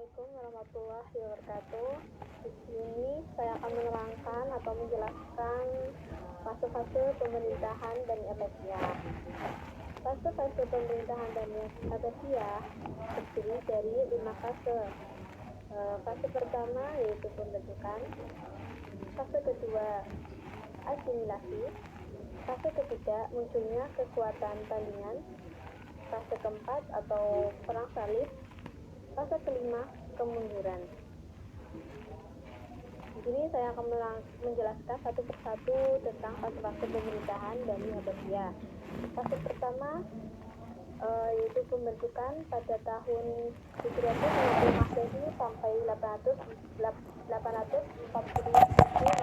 Assalamualaikum warahmatullahi wabarakatuh. Di sini saya akan menerangkan atau menjelaskan fase-fase pemerintahan Bani Abbasiyah. Fase-fase pemerintahan Bani Abbasiyah terdiri dari 5 fase. Fase pertama yaitu pembentukan, fase kedua asimilasi, fase ketiga munculnya kekuatan tandingan, fase keempat atau perang salib, fase kelima kemunduran. Di sini saya akan menjelaskan satu persatu tentang fase-fase pemerintahan Bani Abbasiyah. Fase pertama yaitu pembentukan pada tahun 750 Masehi sampai 840 Masehi,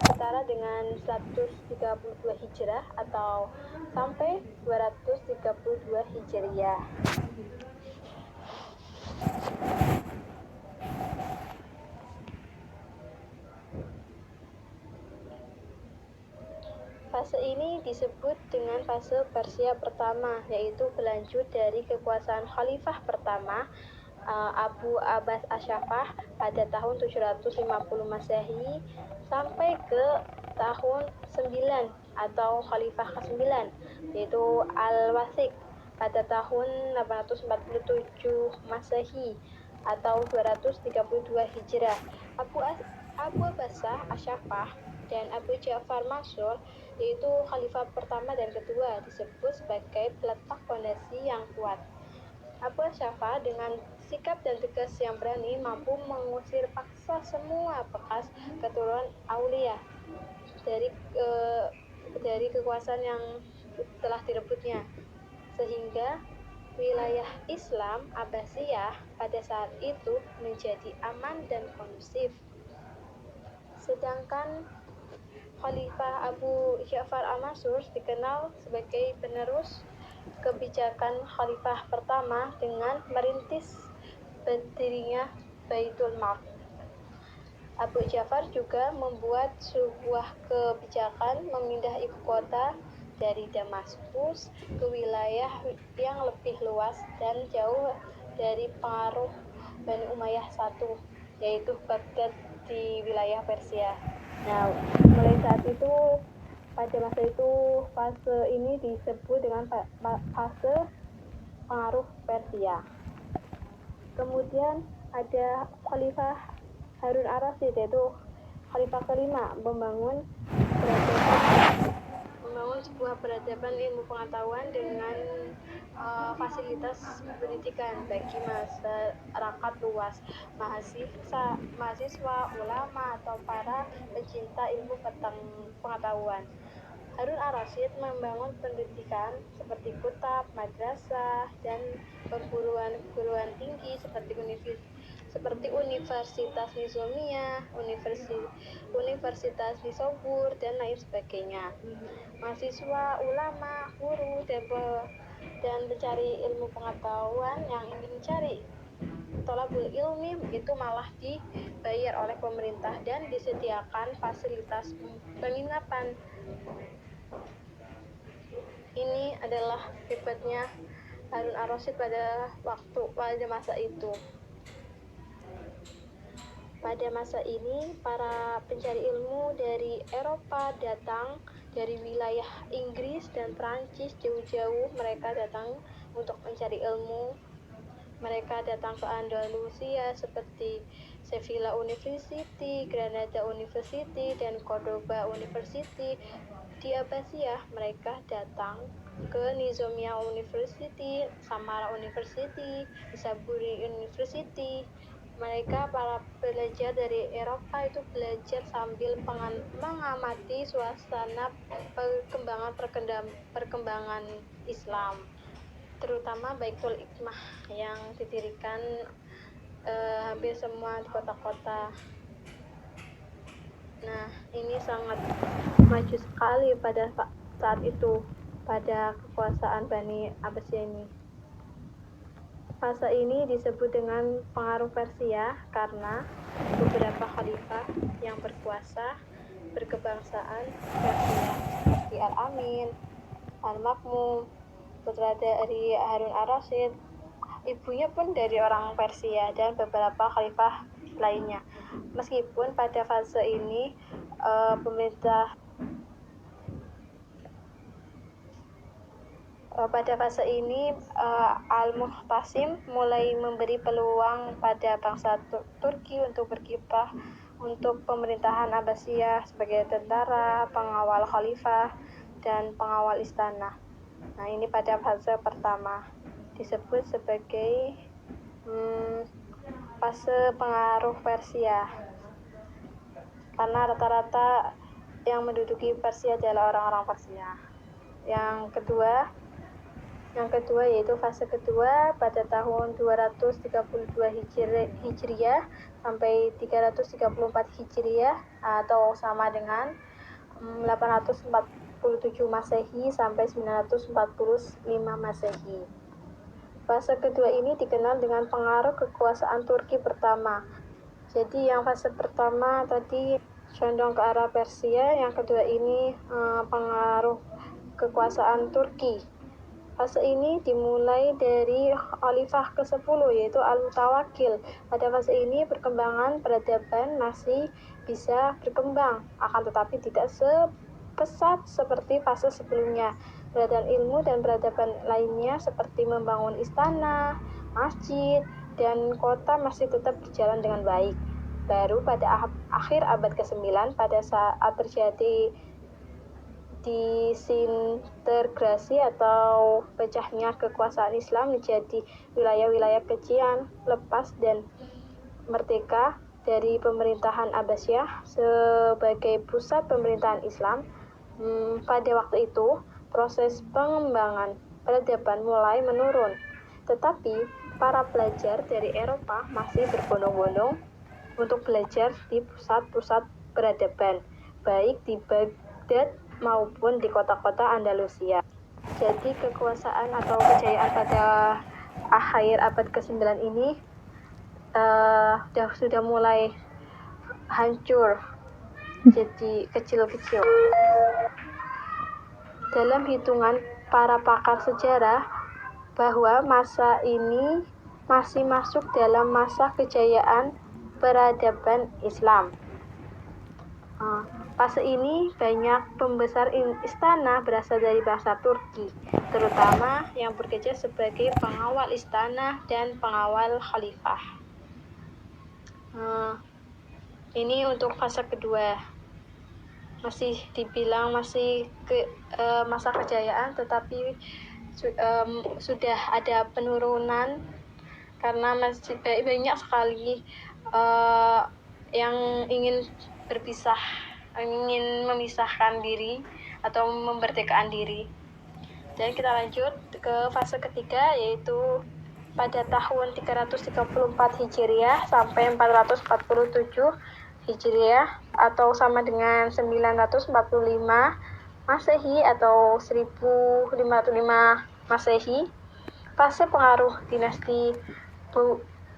setara dengan 132 Hijrah atau sampai 232 Hijriah. Fase ini disebut dengan fase Persia pertama, yaitu berlanjut dari kekuasaan Khalifah pertama Abu Abbas Asyafah pada tahun 750 Masehi sampai ke tahun 9 atau Khalifah ke-9, yaitu Al-Wathiq pada tahun 847 Masehi atau 232 Hijrah. Abu Abbasah Asyafah dan Abu Ja'far Mansur, yaitu Khalifah pertama dan kedua, disebut sebagai peletak fondasi yang kuat. Abu Asyafah dengan sikap dan tegas yang berani mampu mengusir paksa semua bekas keturunan Aulia dari kekuasaan yang telah direbutnya, sehingga wilayah Islam Abbasiyah pada saat itu menjadi aman dan kondusif. Sedangkan Khalifah Abu Ja'far al-Mansur dikenal sebagai penerus kebijakan Khalifah pertama dengan merintis berdirinya Baitul Mal. Abu Ja'far juga membuat sebuah kebijakan memindah ibu kota dari Damaskus ke wilayah yang lebih luas dan jauh dari pengaruh Bani Umayyah I, yaitu Baghdad di wilayah Persia. Nah, mulai saat itu, pada masa itu, fase ini disebut dengan fase pengaruh Persia. Kemudian ada Khalifah Harun ar-Rasyid, yaitu Khalifah kelima, membangun sebuah peradaban ilmu pengetahuan dengan fasilitas pendidikan bagi masyarakat luas, mahasiswa, ulama, atau para pecinta ilmu pengetahuan. Harun ar-Rasyid membangun pendidikan seperti kutab, madrasah, dan perguruan tinggi seperti Universitas Nizamiyah, Universitas Nisobur, dan lain sebagainya. Mahasiswa, ulama, guru, dan pencari ilmu pengetahuan yang ingin mencari tolabul ilmi itu malah dibayar oleh pemerintah dan disediakan fasilitas penginapan. Ini adalah hebatnya Harun ar-Rasyid pada masa itu. Pada masa ini, para pencari ilmu dari Eropa datang dari wilayah Inggris dan Prancis jauh-jauh. Mereka datang untuk mencari ilmu. Mereka datang ke Andalusia seperti Sevilla University, Granada University, dan Cordoba University. Di Abbasiyah, mereka datang ke Nizamiyah University, Samara University, Nisaburi University. Mereka para pelajar dari Eropa itu belajar sambil mengamati suasana perkembangan Islam, terutama Baitul Hikmah yang didirikan hampir semua di kota-kota. Nah, ini sangat maju sekali pada saat itu, pada kekuasaan Bani Abbasiyah ini. Fase ini disebut dengan pengaruh Persia karena beberapa khalifah yang berkuasa berkebangsaan Persia seperti Al-Amin, Al-Makmum, putra dari Harun ar-Rasyid, ibunya pun dari orang Persia dan beberapa khalifah lainnya. Meskipun pada fase ini Al-Muhtasim mulai memberi peluang pada bangsa Turki untuk berkiprah untuk pemerintahan Abbasiyah sebagai tentara, pengawal khalifah, dan pengawal istana. Nah, ini pada fase pertama disebut sebagai fase pengaruh Persia, karena rata-rata yang menduduki Persia adalah orang-orang Persia. Yang kedua yaitu fase kedua pada tahun 232 Hijriah sampai 334 Hijriah atau sama dengan 847 Masehi sampai 945 Masehi. Fase kedua ini dikenal dengan pengaruh kekuasaan Turki pertama. Jadi yang fase pertama tadi condong ke arah Persia, yang kedua ini pengaruh kekuasaan Turki. Fase ini dimulai dari Khalifah ke-10 yaitu Al-Mutawakkil. Pada fase ini perkembangan peradaban masih bisa berkembang, akan tetapi tidak sepesat seperti fase sebelumnya. Peradaban ilmu dan peradaban lainnya seperti membangun istana, masjid, dan kota masih tetap berjalan dengan baik. Baru pada akhir abad ke-9 pada saat terjadi disintegrasi atau pecahnya kekuasaan Islam menjadi wilayah-wilayah kecil lepas dan merdeka dari pemerintahan Abbasiyah sebagai pusat pemerintahan Islam. Pada waktu itu proses pengembangan peradaban mulai menurun, tetapi para pelajar dari Eropa masih berbondong-bondong untuk belajar di pusat-pusat peradaban, baik di Baghdad maupun di kota-kota Andalusia. Jadi kekuasaan atau kejayaan pada akhir abad ke-9 ini sudah mulai hancur, jadi kecil-kecil. Dalam hitungan para pakar sejarah bahwa masa ini masih masuk dalam masa kejayaan peradaban Islam. Fase ini banyak pembesar istana berasal dari bangsa Turki, terutama yang bekerja sebagai pengawal istana dan pengawal khalifah. Ini untuk fase kedua. Masih dibilang masa kejayaan, tetapi sudah ada penurunan karena masih banyak sekali yang ingin memisahkan diri atau memerdekakan diri. Dan kita lanjut ke fase ketiga, yaitu pada tahun 334 Hijriah sampai 447 Hijriah atau sama dengan 945 Masehi atau 1505 Masehi. Fase pengaruh dinasti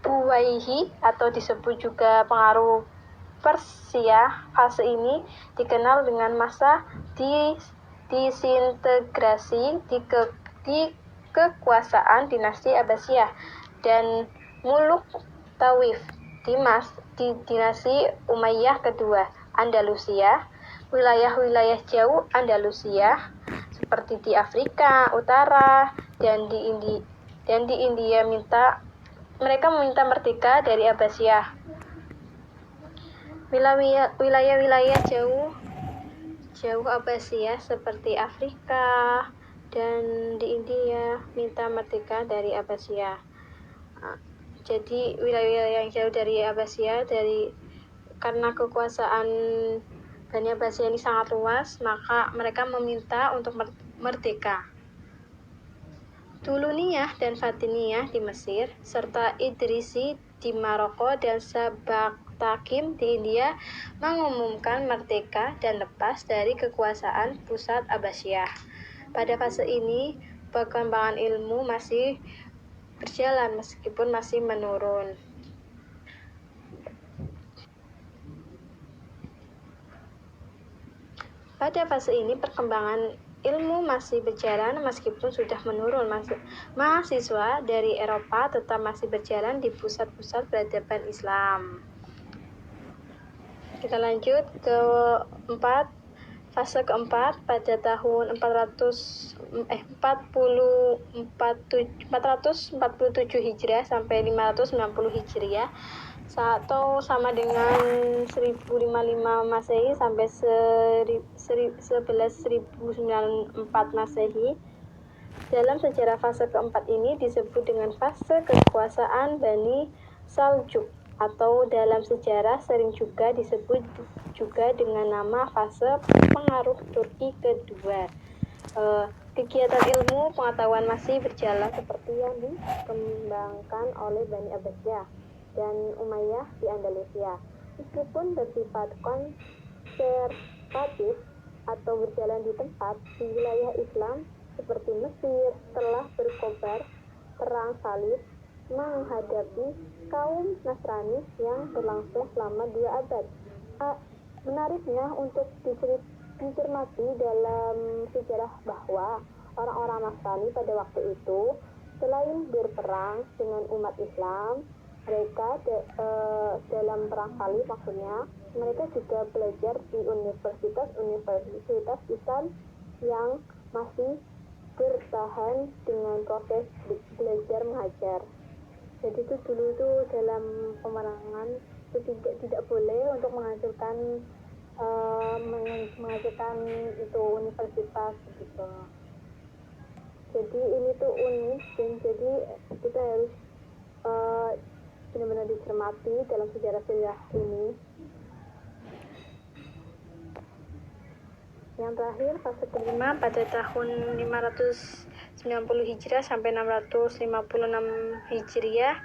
Buwayhi atau disebut juga pengaruh Persia. Fase ini dikenal dengan masa disintegrasi di kekuasaan dinasti Abbasiyah dan Muluk Tawif di dinasti Umayyah kedua. Andalusia, wilayah-wilayah jauh Andalusia seperti di Afrika Utara dan di India mereka meminta merdeka dari Abbasiyah. Wilayah-wilayah jauh Abbasiyah seperti Afrika dan di India minta merdeka dari Abbasiyah. Jadi wilayah yang jauh dari Abbasiyah karena kekuasaan Bani Abbasiyah ini sangat luas, maka mereka meminta untuk merdeka. Tuluniyah dan Fatimiyah di Mesir, serta Idrisi di Maroko dan Sabaktakim di India mengumumkan merdeka dan lepas dari kekuasaan pusat Abbasiyah. Pada fase ini, perkembangan ilmu masih berjalan meskipun masih menurun. Pada fase ini perkembangan ilmu masih berjalan meskipun sudah menurun. Mahasiswa dari Eropa tetap masih berjalan di pusat-pusat peradaban Islam. Kita lanjut ke fase keempat pada tahun 447 Hijriah sampai 590 Hijriah atau sama dengan 1055 Masehi sampai 1194 Masehi. Dalam sejarah fase keempat ini disebut dengan fase kekuasaan Bani Saljuk, atau dalam sejarah sering juga disebut juga dengan nama fase pengaruh Turki kedua. Kegiatan ilmu pengetahuan masih berjalan seperti yang dikembangkan oleh Bani Abbasiyah dan Umayyah di Andalusia, meskipun bersifat konservatif atau berjalan di tempat di wilayah Islam seperti Mesir telah berkobar perang salib menghadapi kaum Nasrani yang berlangsung selama 2 abad. Menariknya untuk dicermati dalam sejarah bahwa orang-orang Nasrani pada waktu itu selain berperang dengan umat Islam, mereka dalam perang salib maksudnya, mereka juga belajar di universitas Islam yang masih bertahan dengan proses belajar mengajar. Jadi itu dulu tuh dalam pemerangan itu tidak boleh untuk menghasilkan itu universitas gitu. Jadi ini tuh unik, dan jadi kita harus benar-benar dicermati dalam sejarah-sejarah ini. Yang terakhir, fase kelima pada tahun 590 Hijriah sampai 656 Hijriah.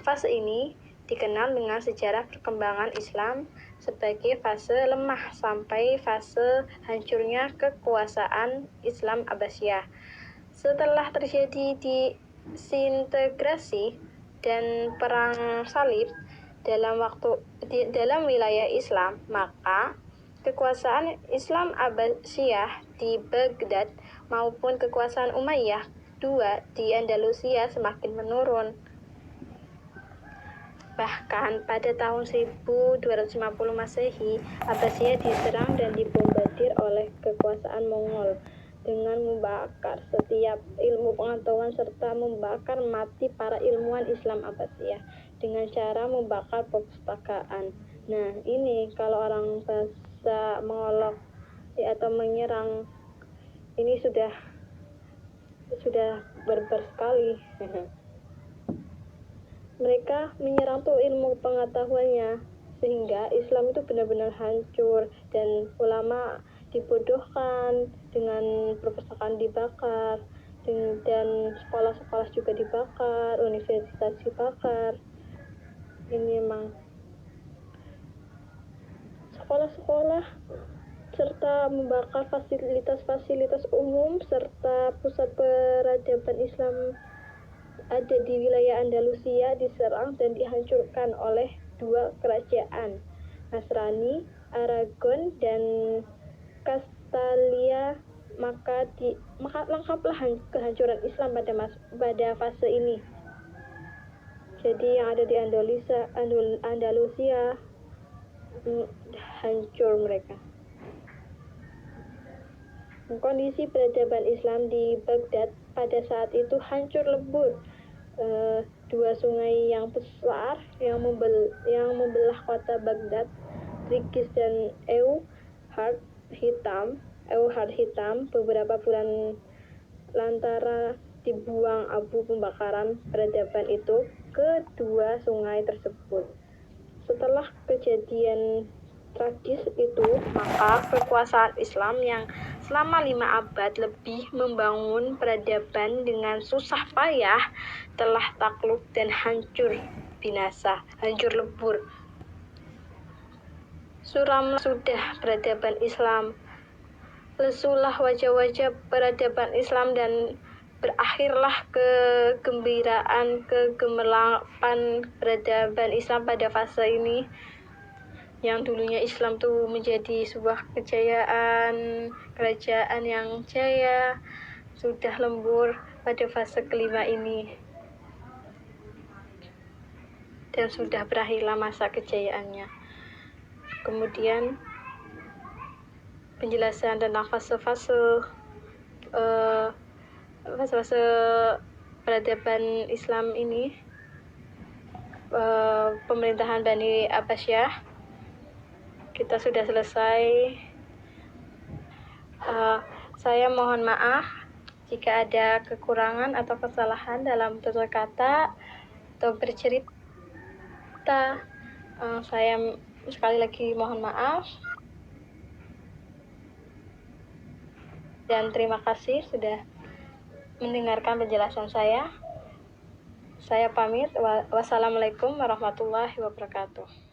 Fase ini dikenal dengan sejarah perkembangan Islam sebagai fase lemah sampai fase hancurnya kekuasaan Islam Abbasiyah. Setelah terjadi disintegrasi dan perang salib dalam wilayah Islam, maka kekuasaan Islam Abbasiyah di Baghdad maupun kekuasaan Umayyah II di Andalusia semakin menurun. Bahkan pada tahun 1250 Masehi, Abbasiyah diserang dan dibombardir oleh kekuasaan Mongol dengan membakar setiap ilmu pengetahuan serta membakar mati para ilmuwan Islam Abbasiyah dengan cara membakar perpustakaan. Nah, ini kalau orang bahasa mengolok atau menyerang ini sudah barbar sekali. Mereka menyerang tuh ilmu pengetahuannya sehingga Islam itu benar-benar hancur dan ulama dibodohkan, dengan perpustakaan dibakar, dan sekolah-sekolah juga dibakar, universitas dibakar. Ini memang sekolah-sekolah serta membakar fasilitas-fasilitas umum serta pusat peradaban Islam ada di wilayah Andalusia diserang dan dihancurkan oleh 2 kerajaan Nasrani, Aragon dan Kastalia. Maka lengkaplah kehancuran Islam pada fase ini. Jadi yang ada di Andalusia hancur mereka. Kondisi peradaban Islam di Baghdad pada saat itu hancur lebur. 2 sungai yang besar yang membelah kota Baghdad, Tigris dan Euphrat Hitam, beberapa bulan lantara dibuang abu pembakaran peradaban itu ke 2 sungai tersebut. Setelah kejadian tragis itu, maka kekuasaan Islam yang selama 5 abad lebih membangun peradaban dengan susah payah telah takluk dan hancur lebur. Suramlah sudah peradaban Islam, lesulah wajah-wajah peradaban Islam, dan berakhirlah kegembiraan, kegemilangan peradaban Islam pada fase ini. yang dulunya Islam tuh menjadi sebuah kejayaan, kerajaan yang jaya, sudah lembur pada fase kelima ini. Dan sudah berakhirlah masa kejayaannya. Kemudian penjelasan tentang fase-fase peradaban Islam ini, pemerintahan Bani Abbasiyah, kita sudah selesai. Saya mohon maaf jika ada kekurangan atau kesalahan dalam tutur kata atau bercerita. Saya sekali lagi mohon maaf. Dan terima kasih sudah mendengarkan penjelasan saya. Saya pamit. Wassalamualaikum warahmatullahi wabarakatuh.